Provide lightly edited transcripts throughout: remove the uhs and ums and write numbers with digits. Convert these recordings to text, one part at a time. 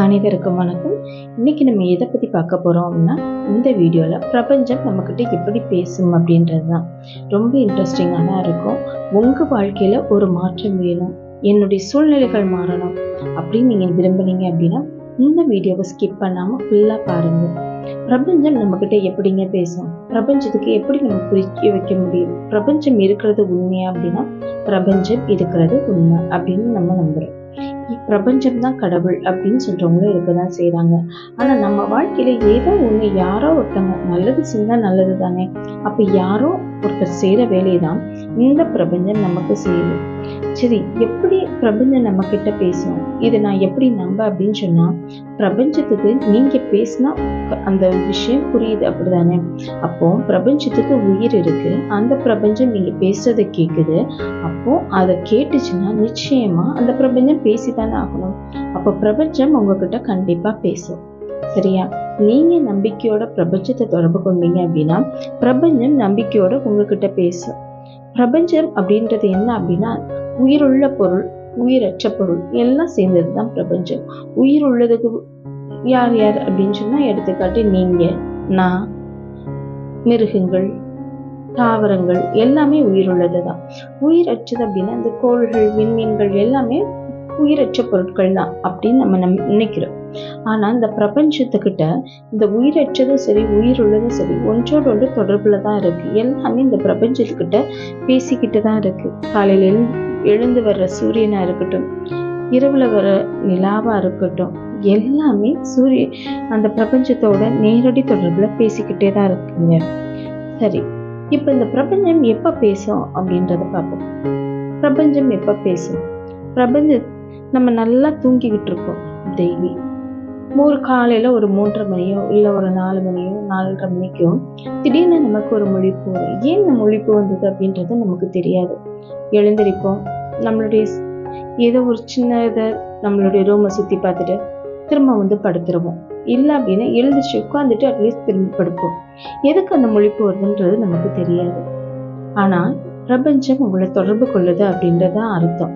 அனைவருக்கும் வணக்கம். இன்னைக்கு நம்ம எதை பற்றி பார்க்க போகிறோம் அப்படின்னா, இந்த வீடியோவில் பிரபஞ்சம் நம்மக்கிட்ட எப்படி பேசும் அப்படின்றது தான். ரொம்ப இன்ட்ரெஸ்டிங்காக தான் இருக்கும். உங்கள் வாழ்க்கையில் ஒரு மாற்றம் வேணும், என்னுடைய சூழ்நிலைகள் மாறணும் அப்படின்னு நீங்கள் விரும்புனீங்க அப்படின்னா இந்த வீடியோவை ஸ்கிப் பண்ணாமல் ஃபுல்லாக பாருங்கள். பிரபஞ்சம் நம்மக்கிட்ட எப்படிங்க பேசும், பிரபஞ்சத்துக்கு எப்படி நம்ம புரிய வைக்க முடியும், பிரபஞ்சம் இருக்கிறது உண்மையா அப்படின்னா பிரபஞ்சம் இருக்கிறது உண்மை அப்படின்னு நம்ம நம்புகிறோம். பிரபஞ்சம் தான் கடவுள் அப்படின்னு சொல்றவங்களும் இருக்கதான் செய்யறாங்க. ஆனா நம்ம வாழ்க்கையில ஏதோ ஒண்ணு யாரோ ஒருத்தங்க நல்லது செஞ்சா நல்லது தானே, அப்ப யாரோ ஒருத்தர் செய்யற வேலையதான் இந்த பிரபஞ்சம் நமக்கு செய்யுது. சரி, எப்படி பிரபஞ்சம் நம்ம கிட்ட பேசணும், இது நான் எப்படி நம்ப அப்படின்னு சொன்னா, பிரபஞ்சத்துக்கு நீங்க பேசினா அந்த விஷயம் புரியுது அப்படிதானே. அப்போ பிரபஞ்சத்துக்கு உயிர் இருக்கு, அந்த பிரபஞ்சம் நீங்க பேசுறதை கேக்குது. அப்போ அதை கேட்டுச்சுன்னா நிச்சயமா அந்த பிரபஞ்சம் பேசித்தானே ஆகணும். அப்போ பிரபஞ்சம் உங்ககிட்ட கண்டிப்பா பேசும். சரியா? நீங்க நம்பிக்கையோட பிரபஞ்சத்தை தொடர்பு கொண்டீங்க அப்படின்னா பிரபஞ்சம் நம்பிக்கையோட உங்ககிட்ட பேசும். பிரபஞ்சம் அப்படின்றது என்ன அப்படின்னா, உயிருள்ள பொருள், உயிரற்ற பொருள் எல்லாம் சேர்ந்ததுதான் பிரபஞ்சம். உயிர் உள்ளதுக்கு யார் யார் அப்படின்னு சொன்னா, எடுத்துக்காட்டு நீங்க, நான், மிருகங்கள், தாவரங்கள் எல்லாமே உயிருள்ளதுதான். உயிரற்றது அப்படின்னா இந்த கோள்கள், விண்மீன்கள் எல்லாமே உயிரற்ற பொருட்கள் தான் அப்படின்னு நம்ம நினைக்கிறோம். ஆனா இந்த பிரபஞ்சத்துக்கிட்ட இந்த உயிரற்றதும் சரி உயிர் உள்ளதும் சரி ஒன்றோடு ஒன்று தொடர்புல தான் இருக்கு. எல்லாமே இந்த பிரபஞ்சத்துக்கிட்ட பேசிக்கிட்டு தான் இருக்கு. காலையில எழுந்து வர்ற சூரியனா இருக்கட்டும், இரவுல வர நிலாவா இருக்கட்டும், எல்லாமே அந்த பிரபஞ்சத்தோட நேரடி தொடர்புல பேசிக்கிட்டே தான் இருக்குங்க. சரி, இப்ப இந்த பிரபஞ்சம் எப்ப பேசும் அப்படின்றத பார்ப்போம். பிரபஞ்சம் எப்ப பேசும்? பிரபஞ்சம் நம்ம நல்லா தூங்கிக்கிட்டு இருக்கோம் டெய்லி. ஒரு காலையில ஒரு 3:30 மணியோ இல்லை ஒரு 4 மணியோ 4:30 மணிக்கோ திடீர்னு நமக்கு ஒரு முழிப்பு வரும். ஏன் இந்த முழிப்பு வந்தது அப்படின்றது நமக்கு தெரியாது. எழுந்திருப்போம், நம்மளுடைய ஏதோ ஒரு சின்ன இதை நம்மளுடைய ரூமை சுற்றி பார்த்துட்டு திரும்ப படுத்துருவோம். இல்லை அப்படின்னா எழுந்திரிச்சு உட்காந்துட்டு அட்லீஸ்ட் திரும்பி படுப்போம். எதுக்கு அந்த முழிப்பு வருதுன்றது நமக்கு தெரியாது. ஆனால் பிரபஞ்சம் உங்களை தொடர்பு கொள்ளுது அப்படின்றது தான் அர்த்தம்.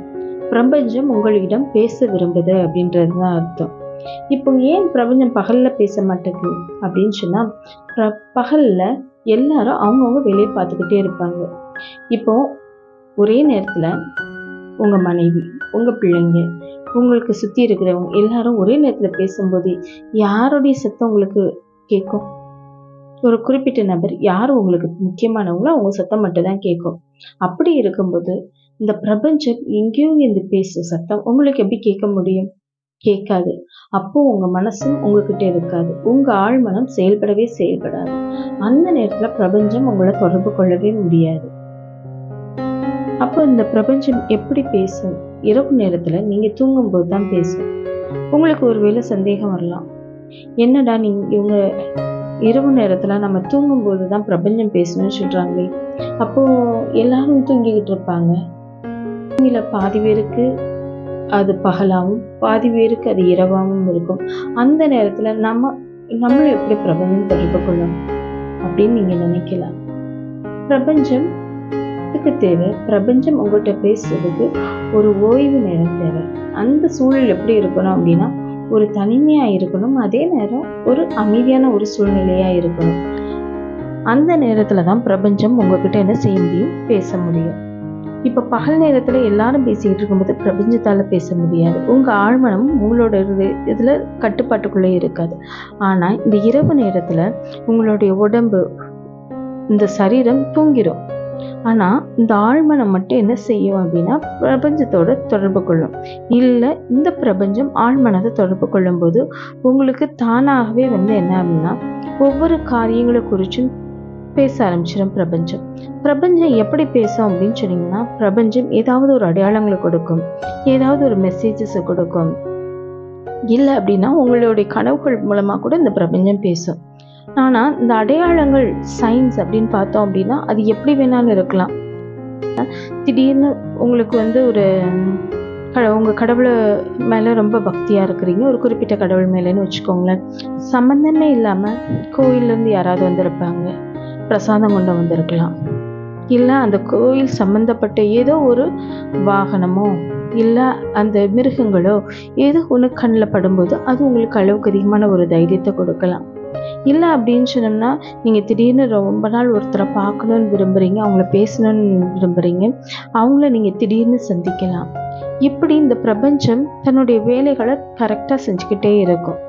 பிரபஞ்சம் உங்களிடம் பேச விரும்புது அப்படின்றது தான் அர்த்தம். இப்போ ஏன் பிரபஞ்சம் பகல்ல பேச மாட்டேங்குது அப்படின்னு சொன்னா, பகல்ல எல்லாரும் அவங்கவுங்க வேலையை பார்த்துக்கிட்டே இருப்பாங்க. இப்போ ஒரே நேரத்துல உங்க மனைவி, உங்க பிள்ளைங்க, உங்களுக்கு சுத்தி இருக்கிறவங்க எல்லாரும் ஒரே நேரத்துல பேசும்போது யாருடைய சத்தம் உங்களுக்கு கேட்கும்? ஒரு குறிப்பிட்ட நபர் யாரு உங்களுக்கு முக்கியமானவங்களோ அவங்க சத்தம் மட்டும் தான் கேட்கும். அப்படி இருக்கும்போது இந்த பிரபஞ்சம் எங்கேயோ இந்த பேசு சத்தம் உங்களுக்கு எப்படி கேட்க முடியும்? கேட்காது. அப்போ உங்க மனசும் உங்ககிட்ட இருக்காது, உங்க ஆழ்மனம் செயல்படாது. அந்த நேரத்துல பிரபஞ்சம் உங்களை தொடர்பு கொள்ளவே முடியாது. அப்போ இந்த பிரபஞ்சம் எப்படி பேசும்? இரவு நேரத்துல நீங்க தூங்கும் போது தான் பேசும். உங்களுக்கு ஒருவேளை சந்தேகம் வரலாம், என்னடா நீங்க இவங்க இரவு நேரத்துல நம்ம தூங்கும் போதுதான் பிரபஞ்சம் பேசணும்னு சொல்றாங்களே, அப்போ எல்லாரும் தூங்கிக்கிட்டு இருப்பாங்க. பாதி பேருக்கு அது பகலாவும் பாதி பேருக்கு அது இரவாகவும் இருக்கும். அந்த நேரத்துல நம்மள எப்படி பிரபஞ்சம் தொடர்பு கொள்ளும் அப்படின்னு நீங்க நினைக்கலாம். பிரபஞ்சத்துக்கு தேவை, பிரபஞ்சம் உங்கள்கிட்ட பேசுறதுக்கு ஒரு ஓய்வு நேரம் தேவை. அந்த சூழல் எப்படி இருக்கணும் அப்படின்னா, ஒரு தனிமையா இருக்கணும், அதே நேரம் ஒரு அமைதியான ஒரு சூழ்நிலையா இருக்கணும். அந்த நேரத்துலதான் பிரபஞ்சம் உங்ககிட்ட என்ன செய்ய முடியும்? பேச முடியும். இப்ப பகல் நேரத்துல எல்லாரும் பேசிக்கிட்டு இருக்கும்போது பிரபஞ்சத்தால பேச முடியாது. உங்க ஆழ்மனம் உங்களோட இதுல கட்டுப்பாட்டுக்குள்ளே இருக்காது. ஆனா இந்த இரவு நேரத்துல உங்களுடைய உடம்பு, இந்த சரீரம் தூங்கிடும். ஆனா இந்த ஆழ்மனம் மட்டும் என்ன செய்யும் அப்படின்னா பிரபஞ்சத்தோட தொடர்பு கொள்ளும். இல்ல இந்த பிரபஞ்சம் ஆழ்மனத்தை தொடர்பு கொள்ளும் போது உங்களுக்கு தானாகவே என்ன அப்படின்னா ஒவ்வொரு காரியங்களை குறிச்சும் பேச ஆரம்பிச்சிடும் பிரபஞ்சம். பிரபஞ்சம் எப்படி பேசும் அப்படின்னு சொன்னீங்கன்னா, பிரபஞ்சம் ஏதாவது ஒரு அடையாளங்களை கொடுக்கும், ஏதாவது ஒரு மெசேஜஸ் கொடுக்கும். இல்லை அப்படின்னா உங்களுடைய கனவுகள் மூலமா கூட இந்த பிரபஞ்சம் பேசும். ஆனா இந்த அடையாளங்கள், சயின்ஸ் அப்படின்னு பார்த்தோம் அப்படின்னா அது எப்படி வேணாலும் இருக்கலாம். திடீர்னு உங்களுக்கு ஒரு உங்க கடவுளை மேல ரொம்ப பக்தியா இருக்கிறீங்க, ஒரு குறிப்பிட்ட கடவுள் மேலன்னு வச்சுக்கோங்களேன். சம்பந்தமே இல்லாம கோயில்ல இருந்து யாராவது வந்திருப்பாங்க, பிரசாதம் கொண்டு வந்திருக்கலாம். இல்லை அந்த கோயில் சம்பந்தப்பட்ட ஏதோ ஒரு வாகனமோ இல்லை அந்த மிருகங்களோ ஏதோ ஒன்று கண்ணில் படும்போது அது உங்களுக்கு அளவுக்கு அதிகமான ஒரு தைரியத்தை கொடுக்கலாம். இல்லை அப்படின்னு சொன்னோம்னா, நீங்கள் திடீர்னு ரொம்ப நாள் ஒருத்தரை பார்க்கணுன்னு விரும்புகிறீங்க, அவங்கள பேசணுன்னு விரும்புகிறீங்க, அவங்கள நீங்கள் திடீர்னு சந்திக்கலாம். இப்படி இந்த பிரபஞ்சம் தன்னுடைய வேலைகளை கரெக்டாக செஞ்சுக்கிட்டே இருக்கும்.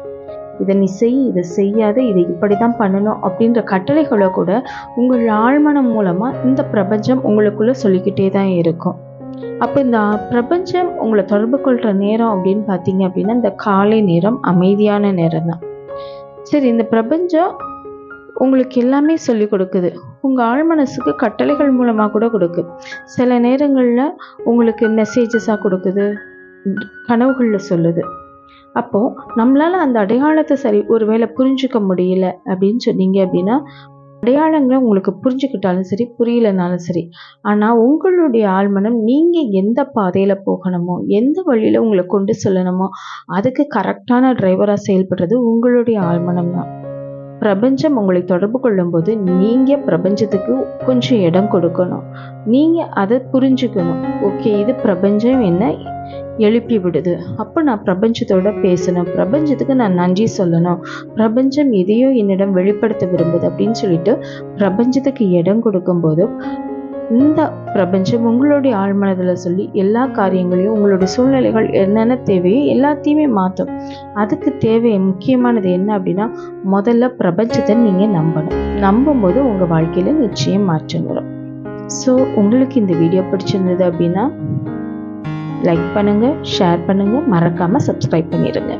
இதை நீ செய், இதை செய்யாத, இதை இப்படி தான் பண்ணணும் அப்படின்ற கட்டளைகளை கூட உங்கள் ஆழ்மனம் மூலமாக இந்த பிரபஞ்சம் உங்களுக்குள்ளே சொல்லிக்கிட்டே தான் இருக்கும். அப்போ இந்த பிரபஞ்சம் உங்களை தொடர்பு கொள்கிற நேரம் அப்படின்னு பார்த்தீங்க அப்படின்னா, இந்த காலை நேரம் அமைதியான நேரம் தான். சரி, இந்த பிரபஞ்சம் உங்களுக்கு எல்லாமே சொல்லி கொடுக்குது. உங்கள் ஆழ்மனசுக்கு கட்டளைகள் மூலமாக கூட கொடுக்கு. சில நேரங்களில் உங்களுக்கு மெசேஜஸாக கொடுக்குது, கனவுகளில் சொல்லுது. அப்போது நம்மளால் அந்த அடையாளத்தை சரி ஒருவேளை புரிஞ்சுக்க முடியல அப்படின்னு சொன்னீங்க அப்படின்னா, அடையாளங்களை உங்களுக்கு புரிஞ்சுக்கிட்டாலும் சரி, புரியலனாலும் சரி, ஆனால் உங்களுடைய ஆழ்மனம் நீங்கள் எந்த பாதையில் போகணுமோ, எந்த வழியில் உங்களை கொண்டு செல்லணுமோ அதுக்கு கரெக்டான டிரைவராக செயல்படுறது உங்களுடைய ஆழ்மனம் தான். பிரபஞ்சம் உங்களை தொடர்பு கொள்ளும்போது நீங்கள் பிரபஞ்சத்துக்கு கொஞ்சம் இடம் கொடுக்கணும். நீங்கள் அதை புரிஞ்சுக்கணும். ஓகே, இது பிரபஞ்சம் என்ன எழுப்பி விடுது, அப்போ நான் பிரபஞ்சத்தோட பேசணும், பிரபஞ்சத்துக்கு நான் நன்றி சொல்லணும், பிரபஞ்சம் எதையோ என்னிடம் வெளிப்படுத்த விரும்புது அப்படின்னு சொல்லிட்டு பிரபஞ்சத்துக்கு இடம் கொடுக்கும்போது இந்த பிரபஞ்சம் உங்களுடைய ஆழ்மனதில் சொல்லி எல்லா காரியங்களையும், உங்களுடைய சூழ்நிலைகள் என்னென்ன தேவையோ எல்லாத்தையுமே மாற்றும். அதுக்கு தேவை முக்கியமானது என்ன அப்படின்னா, முதல்ல பிரபஞ்சத்தை நீங்கள் நம்பணும். நம்பும்போது உங்கள் வாழ்க்கையில் நிச்சயம் மாற்றம் வரும். ஸோ உங்களுக்கு இந்த வீடியோ பிடிச்சிருந்தது அப்படின்னா லைக் பண்ணுங்கள், ஷேர் பண்ணுங்கள், மறக்காமல் சப்ஸ்கிரைப் பண்ணிடுங்க.